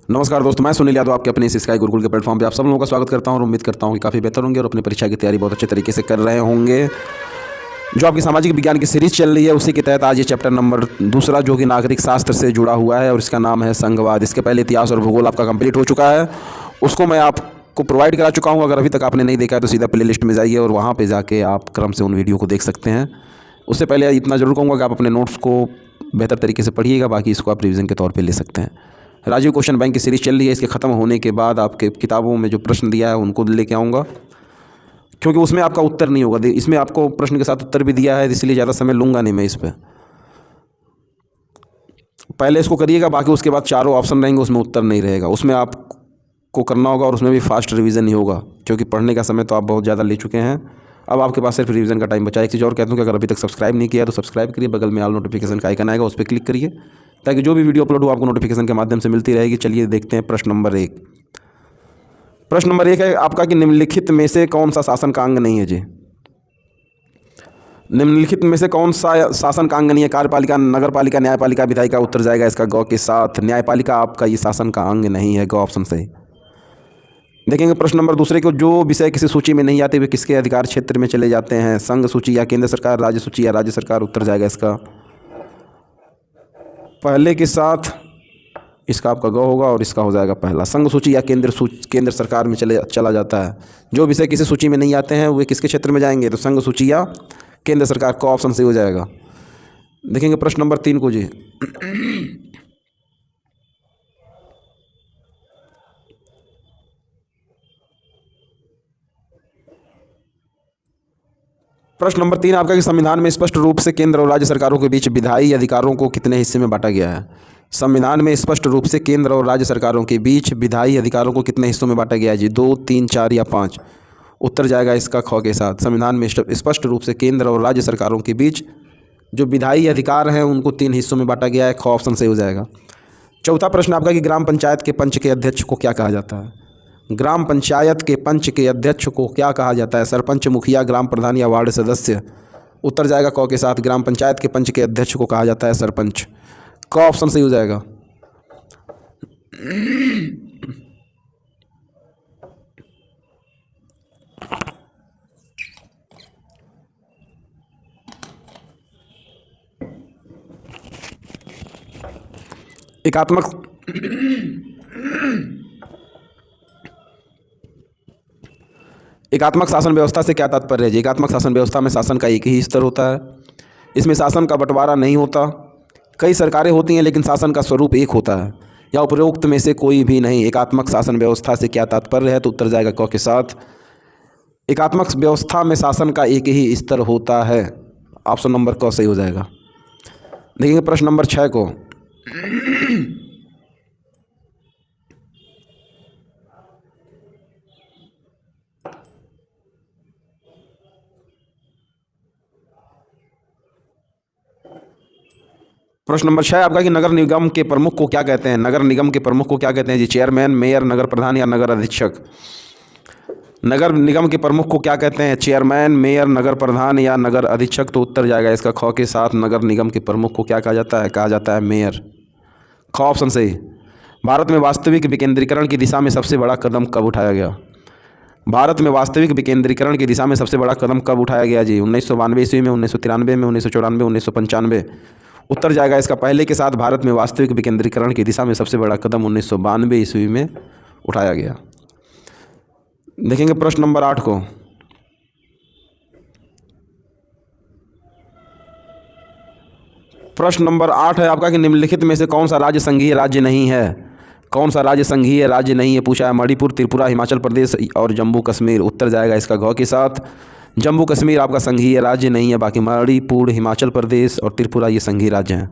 नमस्कार दोस्तों, मैं सुनील यादव आपके अपने इस स्काई गुरुकुल के प्लेटफॉर्म पे आप सब लोगों का स्वागत करता हूं और उम्मीद करता हूं कि काफ़ी बेहतर होंगे और अपनी परीक्षा की तैयारी बहुत अच्छे तरीके से कर रहे होंगे। जो आपकी सामाजिक विज्ञान की सीरीज चल रही है उसी के तहत आज ये चैप्टर नंबर दूसरा जो कि नागरिक शास्त्र से जुड़ा हुआ है और इसका नाम है संघवाद। इसके पहले इतिहास और भूगोल आपका कंप्लीट हो चुका है, उसको मैं आपको प्रोवाइड करा चुका हूँ। अगर अभी तक आपने नहीं देखा है तो सीधा प्ले लिस्ट में जाइए और वहाँ पर जाके आप क्रम से उन वीडियो को देख सकते हैं। उससे पहले इतना ज़रूर कहूँगा कि आप अपने नोट्स को बेहतर तरीके से पढ़िएगा, बाकी इसको आप रिवीजन के तौर पे ले सकते हैं। राजीव क्वेश्चन बैंक की सीरीज़ चल रही है, इसके ख़त्म होने के बाद आपके किताबों में जो प्रश्न दिया है उनको लेके आऊँगा, क्योंकि उसमें आपका उत्तर नहीं होगा। इसमें आपको प्रश्न के साथ उत्तर भी दिया है, इसलिए ज़्यादा समय लूँगा नहीं मैं इस पर। पहले इसको करिएगा, बाकी उसके बाद चारों ऑप्शन रहेंगे उसमें उत्तर नहीं रहेगा, उसमें आपको करना होगा और उसमें भी फास्ट रिवीजन ही होगा, क्योंकि पढ़ने का समय तो आप बहुत ज़्यादा ले चुके हैं। अब आपके पास सिर्फ रिवीजन का टाइम बचा है। एक चीज़ और कहता हूँ कि अगर अभी तक सब्सक्राइब नहीं किया तो सब्सक्राइब करिए, बगल में ऑल नोटिफिकेशन का आइकन आएगा उस पर क्लिक करिए, ताकि जो भी वीडियो अपलोड हो आपको नोटिफिकेशन के माध्यम से मिलती रहेगी। चलिए देखते हैं प्रश्न नंबर 1। प्रश्न नंबर 1 है आपका कि निम्नलिखित में से कौन सा शासन का अंग नहीं है जी। निम्नलिखित में से कौन सा शासन का अंग नहीं है? कार्यपालिका, नगरपालिका, न्यायपालिका, विधायिका। उत्तर जाएगा इसका गौ के साथ। न्यायपालिका आपका ये शासन का अंग नहीं है, गौ ऑप्शन सही। देखेंगे प्रश्न नंबर दूसरे को, जो विषय किसी सूची में नहीं आते वे किसके अधिकार क्षेत्र में चले जाते हैं? संघ सूची या केंद्र सरकार, राज्य सूची या राज्य सरकार। उत्तर जाएगा इसका पहले के साथ, इसका आपका गौ होगा और इसका हो जाएगा पहला। संघ सूची या केंद्र सरकार में चला जाता है। जो विषय किसी सूची में नहीं आते हैं वे किसके क्षेत्र में जाएंगे? तो संघ सूची या केंद्र सरकार का ऑप्शन सही हो जाएगा। देखेंगे प्रश्न नंबर 3 को जी। प्रश्न नंबर 3 आपका कि संविधान में स्पष्ट रूप से केंद्र और राज्य सरकारों के बीच विधायी अधिकारों को कितने हिस्से में बांटा गया है? संविधान में स्पष्ट रूप से केंद्र और राज्य सरकारों के बीच विधायी अधिकारों को कितने हिस्सों में बांटा गया है जी? 2, 3, 4 या 5। उत्तर जाएगा इसका ख के साथ। संविधान में स्पष्ट रूप से केंद्र और राज्य सरकारों के बीच जो विधायी अधिकार हैं उनको 3 हिस्सों में बांटा गया है, ख ऑप्शन सही हो जाएगा। चौथा प्रश्न आपका कि ग्राम पंचायत के पंच के अध्यक्ष को क्या कहा जाता है? ग्राम पंचायत के पंच के अध्यक्ष को क्या कहा जाता है? सरपंच, मुखिया, ग्राम प्रधान या वार्ड सदस्य। उत्तर जाएगा क के साथ। ग्राम पंचायत के पंच के अध्यक्ष को कहा जाता है सरपंच। क ऑप्शन सही हो जाएगा। एकात्मक एकात्मक शासन व्यवस्था से क्या तात्पर्य है जी? एकात्मक शासन व्यवस्था में शासन का एक ही स्तर होता है, इसमें शासन का बंटवारा नहीं होता। कई सरकारें होती हैं लेकिन शासन का स्वरूप एक होता है, या उपरोक्त में से कोई भी नहीं। एकात्मक शासन व्यवस्था से क्या तात्पर्य है? तो उत्तर जाएगा क के साथ। एकात्मक व्यवस्था में शासन का एक ही स्तर होता है। ऑप्शन नंबर क सही हो जाएगा। देखेंगे प्रश्न नंबर 6 को। प्रश्न नंबर 6 आपका कि नगर निगम के प्रमुख को क्या कहते हैं? नगर निगम के प्रमुख को क्या कहते हैं जी? चेयरमैन, मेयर, नगर प्रधान या नगर अधीक्षक। नगर निगम के प्रमुख को क्या कहते हैं? चेयरमैन, मेयर, नगर प्रधान या नगर अधीक्षक। तो उत्तर जाएगा इसका ख के साथ। नगर निगम के प्रमुख को क्या कहा जाता है? कहा जाता है मेयर। ख ऑप्शन सही। भारत में वास्तविक विकेंद्रीकरण की दिशा में सबसे बड़ा कदम कब उठाया गया? भारत में वास्तविक विकेंद्रीकरण की दिशा में सबसे बड़ा कदम कब उठाया गया जी? 1992 ईस्वी में, 1993 में, 1994, 1995। उत्तर जाएगा इसका पहले के साथ। भारत में वास्तविक विकेंद्रीकरण की दिशा में सबसे बड़ा कदम 1992 ईस्वी में उठाया गया। देखेंगे प्रश्न नंबर 8 को। प्रश्न नंबर 8 है आपका कि निम्नलिखित में से कौन सा राज्य संघीय राज्य नहीं है? कौन सा राज्य संघीय राज्य नहीं है पूछा है। मणिपुर, त्रिपुरा, हिमाचल प्रदेश और जम्मू कश्मीर। उत्तर जाएगा इसका घ के साथ। जम्मू कश्मीर आपका संघीय राज्य नहीं है, बाकी मणिपुर, हिमाचल प्रदेश और त्रिपुरा ये संघीय राज्य हैं।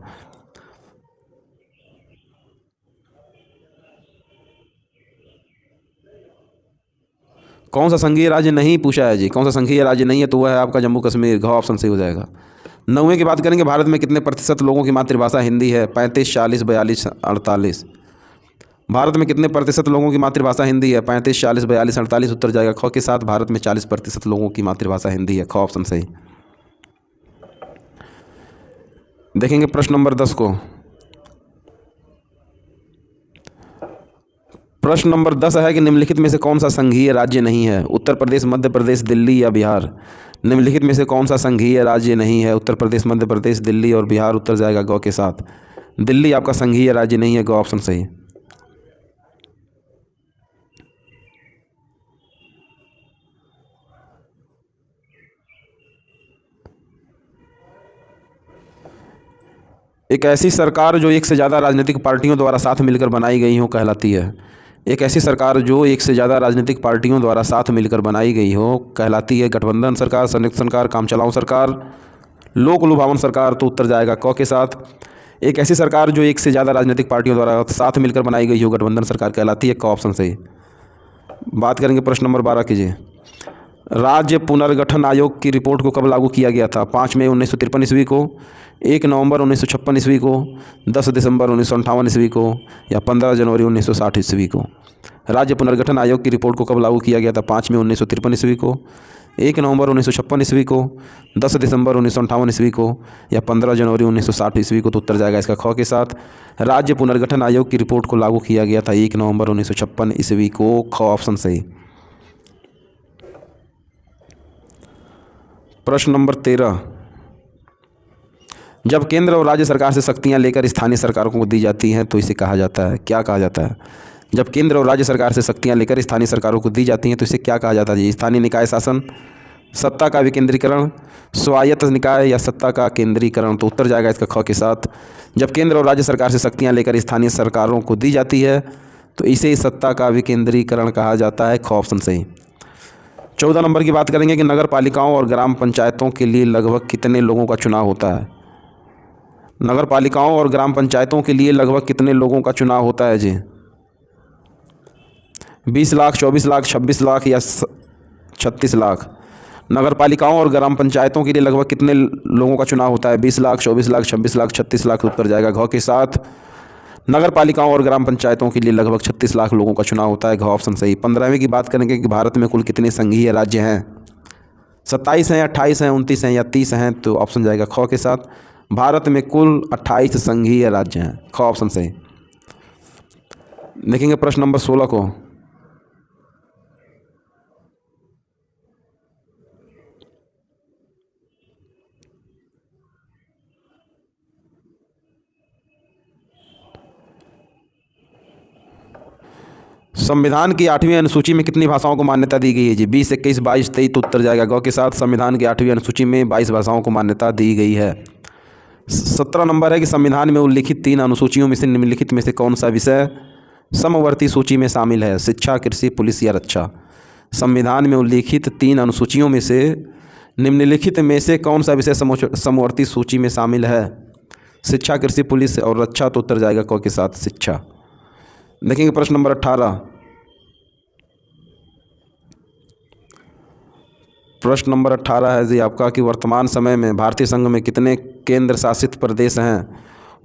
कौन सा संघीय राज्य नहीं पूछा है जी? कौन सा संघीय राज्य नहीं है तो वह है आपका जम्मू कश्मीर। घ ऑप्शन सही हो जाएगा। 9वें की बात करेंगे। भारत में कितने प्रतिशत लोगों की मातृभाषा हिंदी है? 35, 40, 42, 48। भारत में कितने प्रतिशत लोगों की मातृभाषा हिंदी है? 35, 40, 42, 48। उत्तर जाएगा ख के साथ। भारत में 40% लोगों की मातृभाषा हिंदी है। ख ऑप्शन सही। देखेंगे प्रश्न नंबर 10 को। प्रश्न नंबर 10 है कि निम्नलिखित में से कौन सा संघीय राज्य नहीं है? उत्तर प्रदेश, मध्य प्रदेश, दिल्ली या बिहार। निम्नलिखित में से कौन सा संघीय राज्य नहीं है? उत्तर प्रदेश, मध्य प्रदेश, दिल्ली और बिहार। उत्तर जाएगा गौ के साथ। दिल्ली आपका संघीय राज्य नहीं है, गौ ऑप्शन सही। एक ऐसी सरकार जो एक से ज़्यादा राजनीतिक पार्टियों द्वारा साथ मिलकर बनाई गई हो कहलाती है। एक ऐसी सरकार जो एक से ज़्यादा राजनीतिक पार्टियों द्वारा साथ मिलकर बनाई गई हो कहलाती है गठबंधन सरकार, संयुक्त सरकार, काम चलाऊ सरकार, लोक लुभावन सरकार। तो उत्तर जाएगा क के साथ। एक ऐसी सरकार जो एक से ज़्यादा राजनीतिक पार्टियों द्वारा साथ मिलकर बनाई गई हो गठबंधन सरकार कहलाती है, क ऑप्शन सही। बात करेंगे प्रश्न नंबर 12 कीजिए। राज्य पुनर्गठन आयोग की रिपोर्ट को कब लागू किया गया था? 5 मई 1953 ईस्वी को, 1 नवंबर 1956 ईस्वी को, 10 दिसंबर 1958 ईस्वी को या 15 जनवरी 1960 ईस्वी को। राज्य पुनर्गठन आयोग की रिपोर्ट को कब लागू किया गया था? 5 मई 1953 ईस्वी को, 1 नवंबर 1956 ईस्वी को, 10 दिसंबर 1958 ईस्वी को या 15 जनवरी 1960 ईस्वी को। तो उत्तर जाएगा इसका ख के साथ। राज्य पुनर्गठन आयोग की रिपोर्ट को लागू किया गया था 1 नवंबर 1956 ईस्वी को, ख ऑप्शन सही। प्रश्न नंबर 13। जब केंद्र और राज्य सरकार से शक्तियां लेकर स्थानीय सरकारों को दी जाती हैं तो इसे कहा जाता है, क्या कहा जाता है? जब केंद्र और राज्य सरकार से शक्तियां लेकर स्थानीय सरकारों को दी जाती हैं तो इसे क्या कहा जाता है जी? स्थानीय निकाय शासन, सत्ता का विकेंद्रीकरण, स्वायत्त निकाय या सत्ता का केंद्रीकरण। तो उत्तर जाएगा इसका ख के साथ। जब केंद्र और राज्य सरकार से शक्तियाँ लेकर स्थानीय सरकारों को दी जाती है तो इसे सत्ता का विकेंद्रीकरण कहा जाता है, ख ऑप्शन सही। 14 नंबर की बात करेंगे कि नगर पालिकाओं और ग्राम पंचायतों के लिए लगभग कितने लोगों का चुनाव होता है? नगर पालिकाओं और ग्राम पंचायतों के लिए लगभग कितने लोगों का चुनाव होता है जी? 20 लाख, 24 लाख, 26 लाख या 36 लाख। नगर पालिकाओं और ग्राम पंचायतों के लिए लगभग कितने लोगों का चुनाव होता है? 20 लाख, 24 लाख, 26 लाख, 36 लाख। उत्तर जाएगा घ के साथ। नगर पालिकाओं और ग्राम पंचायतों के लिए लगभग 36 लाख लोगों का चुनाव होता है, घ ऑप्शन सही। 15वें की बात करेंगे कि भारत में कुल कितने संघीय राज्य हैं? 27 हैं, 28 हैं, 29 हैं या 30 हैं। तो ऑप्शन जाएगा ख के साथ। भारत में कुल 28 संघीय राज्य हैं, ख ऑप्शन सही। देखेंगे प्रश्न नंबर 16 को। संविधान की 8वीं अनुसूची में कितनी भाषाओं को मान्यता दी गई है जी? 20, 21, 22, 23। तो उत्तर जाएगा ग के साथ। संविधान की 8वीं अनुसूची में 22 भाषाओं को मान्यता दी गई है। 17 नंबर है कि संविधान में उल्लिखित 3 अनुसूचियों में से निम्नलिखित में से कौन सा विषय समवर्ती सूची में शामिल है? शिक्षा, कृषि, पुलिस या रक्षा। संविधान में उल्लिखित 3 अनुसूचियों में से निम्नलिखित में से कौन सा विषय समवर्ती सूची में शामिल है? शिक्षा, कृषि, पुलिस और रक्षा। तो उत्तर जाएगा क के साथ, शिक्षा। देखेंगे प्रश्न नंबर 18। प्रश्न नंबर 18 है जी आपका कि वर्तमान समय में भारतीय संघ में कितने केंद्र शासित प्रदेश हैं?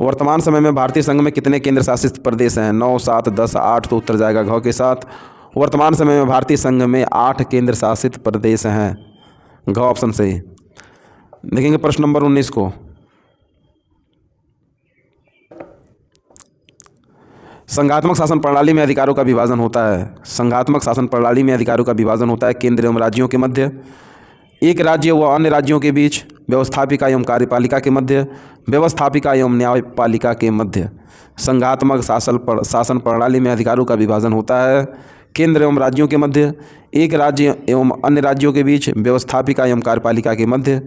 वर्तमान समय में भारतीय संघ में कितने केंद्र शासित प्रदेश हैं? 9, 7, 10, 8। तो उत्तर जाएगा घ के साथ। वर्तमान समय में भारतीय संघ में 8 केंद्र शासित प्रदेश हैं, घ ऑप्शन सही। देखेंगे प्रश्न नंबर 19 को। संघात्मक शासन प्रणाली में अधिकारों का विभाजन होता है। संघात्मक शासन प्रणाली में अधिकारों का विभाजन होता है केंद्र एवं राज्यों के मध्य, एक राज्य व अन्य राज्यों के बीच, व्यवस्थापिका एवं कार्यपालिका के मध्य, व्यवस्थापिका एवं न्यायपालिका के मध्य। संघात्मक शासन प्रणाली में अधिकारों का विभाजन होता है केंद्र एवं राज्यों के मध्य, एक राज्य एवं अन्य राज्यों के बीच, व्यवस्थापिका एवं कार्यपालिका के मध्य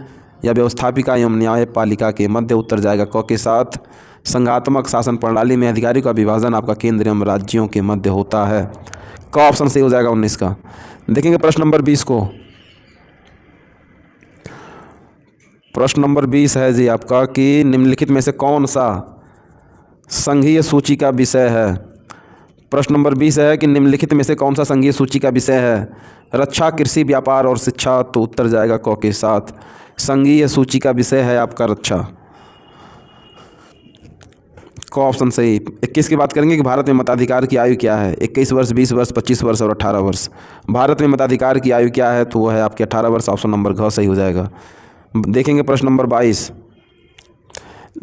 या व्यवस्थापिका एवं न्यायपालिका के मध्य। उत्तर जाएगा क के साथ। संघात्मक शासन प्रणाली में अधिकारियों का विभाजन आपका केंद्र एवं राज्यों के मध्य होता है, क ऑप्शन सही हो जाएगा 19 का। देखेंगे प्रश्न नंबर 20 को। प्रश्न नंबर 20 है जी आपका कि निम्नलिखित में से कौन सा संघीय सूची का विषय है? प्रश्न नंबर 20 है कि निम्नलिखित में से कौन सा संघीय सूची का विषय है? रक्षा, कृषि, व्यापार और शिक्षा। तो उत्तर जाएगा क के साथ। संघीय सूची का विषय है आपका रक्षा, क ऑप्शन सही। 21 की बात करेंगे कि भारत में मताधिकार की आयु क्या है? 21 वर्ष, 20 वर्ष, 25 वर्ष और 18 वर्ष। भारत में मताधिकार की आयु क्या है? तो वो है आपके 18 वर्ष, ऑप्शन नंबर घ सही हो जाएगा। देखेंगे प्रश्न नंबर 22।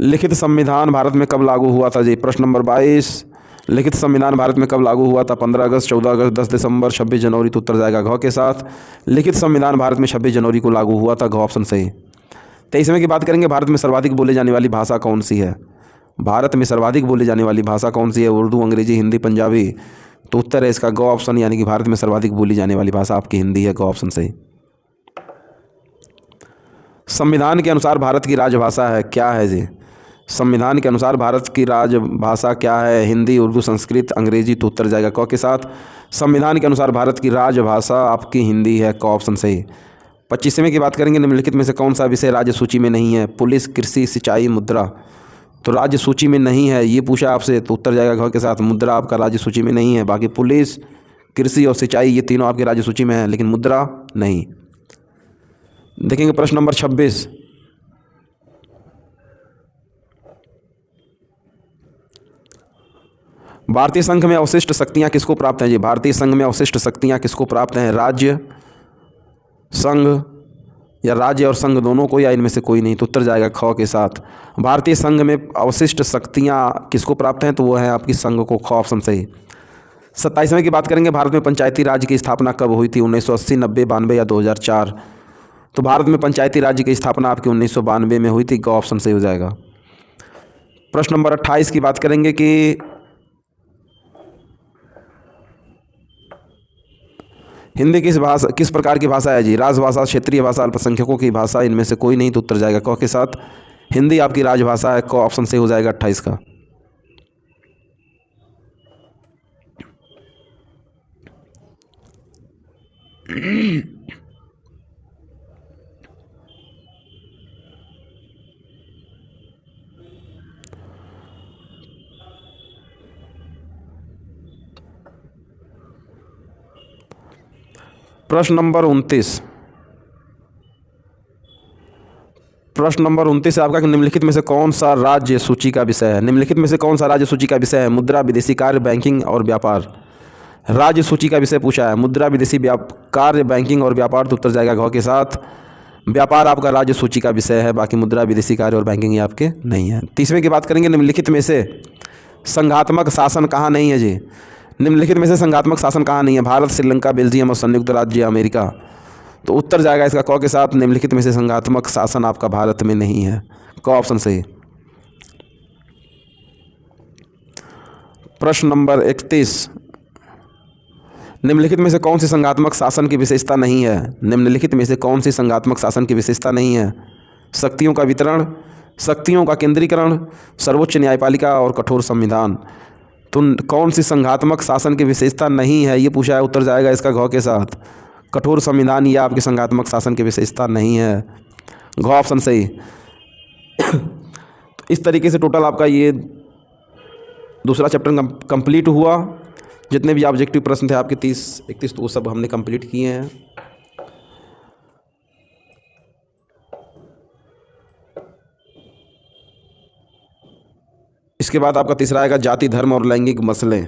लिखित संविधान भारत में कब लागू हुआ था जी? प्रश्न नंबर 22। लिखित संविधान भारत में कब लागू हुआ था? 15 अगस्त, 14 अगस्त, 10 दिसंबर, 26 जनवरी। तो उत्तर जाएगा घ के साथ। लिखित संविधान भारत में 26 जनवरी को लागू हुआ था। घ ऑप्शन सही। 23वें की बात करेंगे, भारत में सर्वाधिक बोले जाने वाली भाषा कौन सी है? भारत में सर्वाधिक बोली जाने वाली भाषा कौन सी है? उर्दू, अंग्रेजी, हिंदी, पंजाबी। तो उत्तर है इसका ग ऑप्शन, यानी कि भारत में सर्वाधिक बोली जाने वाली भाषा आपकी हिंदी है। ग ऑप्शन सही। संविधान के अनुसार भारत की राजभाषा है क्या है जी? संविधान के अनुसार भारत की राजभाषा क्या है? हिंदी, उर्दू, संस्कृत, अंग्रेजी। तो उत्तर जाएगा क के साथ। संविधान के अनुसार भारत की राजभाषा आपकी हिंदी है। क ऑप्शन सही। 25वें की बात करेंगे, निम्नलिखित में से कौन सा विषय राज्य सूची में नहीं है? पुलिस, कृषि, सिंचाई, मुद्रा। तो राज्य सूची में नहीं है ये पूछा आपसे, तो उत्तर जाएगा घ के साथ। मुद्रा आपका राज्य सूची में नहीं है। बाकी पुलिस, कृषि और सिंचाई ये तीनों आपके राज्य सूची में है, लेकिन मुद्रा नहीं। देखेंगे प्रश्न नंबर 26। भारतीय संघ में अवशिष्ट शक्तियां किसको प्राप्त हैं जी? भारतीय संघ में अवशिष्ट शक्तियां किसको प्राप्त हैं? राज्य, संघ, या राज्य और संघ दोनों को, या इनमें से कोई नहीं? तो उत्तर जाएगा ख के साथ। भारतीय संघ में अवशिष्ट शक्तियां किसको प्राप्त हैं? तो वो है आपकी संघ को। ख ऑप्शन सही। 27वें की बात करेंगे, भारत में पंचायती राज की स्थापना कब हुई थी? 1980, 90, 92 या 2004। तो भारत में पंचायती राज्य की स्थापना आपकी 1992 में हुई थी। ग ऑप्शन सही हो जाएगा। प्रश्न नंबर 28 की बात करेंगे कि हिंदी किस प्रकार की भाषा है जी? राजभाषा, क्षेत्रीय भाषा, अल्पसंख्यकों की भाषा। इनमें से कोई नहीं। तो उत्तर जाएगा क के साथ। हिंदी आपकी राजभाषा है। क ऑप्शन सही हो जाएगा 28 का। प्रश्न नंबर 29। प्रश्न नंबर 29 है आपका कि निम्नलिखित में से कौन सा राज्य सूची का विषय है? निम्नलिखित में से कौन सा राज्य सूची का विषय है? मुद्रा, विदेशी कार्य, बैंकिंग और व्यापार। राज्य सूची का विषय पूछा है। मुद्रा, विदेशी कार्य, बैंकिंग और व्यापार। तो उत्तर जाएगा घ के साथ। व्यापार आपका राज्य सूची का विषय है। बाकी मुद्रा, विदेशी कार्य और बैंकिंग ये आपके नहीं है। 30वें की बात करेंगे, निम्नलिखित में से संघात्मक शासन कहाँ नहीं है जी? निम्नलिखित में से संघात्मक शासन कहाँ नहीं है? भारत, श्रीलंका, बेल्जियम और संयुक्त राज्य अमेरिका। तो उत्तर जाएगा इसका क के साथ। निम्नलिखित में से संघात्मक शासन आपका भारत में नहीं है। क ऑप्शन सही। प्रश्न नंबर 31। निम्नलिखित में से कौन सी संघात्मक शासन की विशेषता नहीं है? निम्नलिखित में से कौन सी संघात्मक शासन की विशेषता नहीं है? शक्तियों का वितरण, शक्तियों का केंद्रीकरण, सर्वोच्च न्यायपालिका और कठोर संविधान। तो कौन सी संघात्मक शासन की विशेषता नहीं है ये पूछा है। उत्तर जाएगा इसका घ के साथ। कठोर संविधान ये आपके संघात्मक शासन की विशेषता नहीं है। घ ऑप्शन सही। इस तरीके से टोटल आपका ये दूसरा चैप्टर कंप्लीट हुआ। जितने भी ऑब्जेक्टिव प्रश्न थे आपके 30-31 तो वो सब हमने कंप्लीट किए हैं। इसके बाद आपका तीसरा आएगा जाति, धर्म और लैंगिक मसले।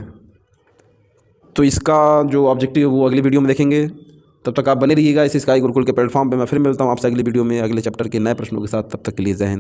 तो इसका जो ऑब्जेक्टिव है वो अगली वीडियो में देखेंगे। तब तक आप बने रहिएगा इस स्काई गुरुकुल के प्लेटफॉर्म पे। मैं फिर मिलता हूँ आपसे अगली वीडियो में अगले चैप्टर के नए प्रश्नों के साथ। तब तक के लिए जय हिंद।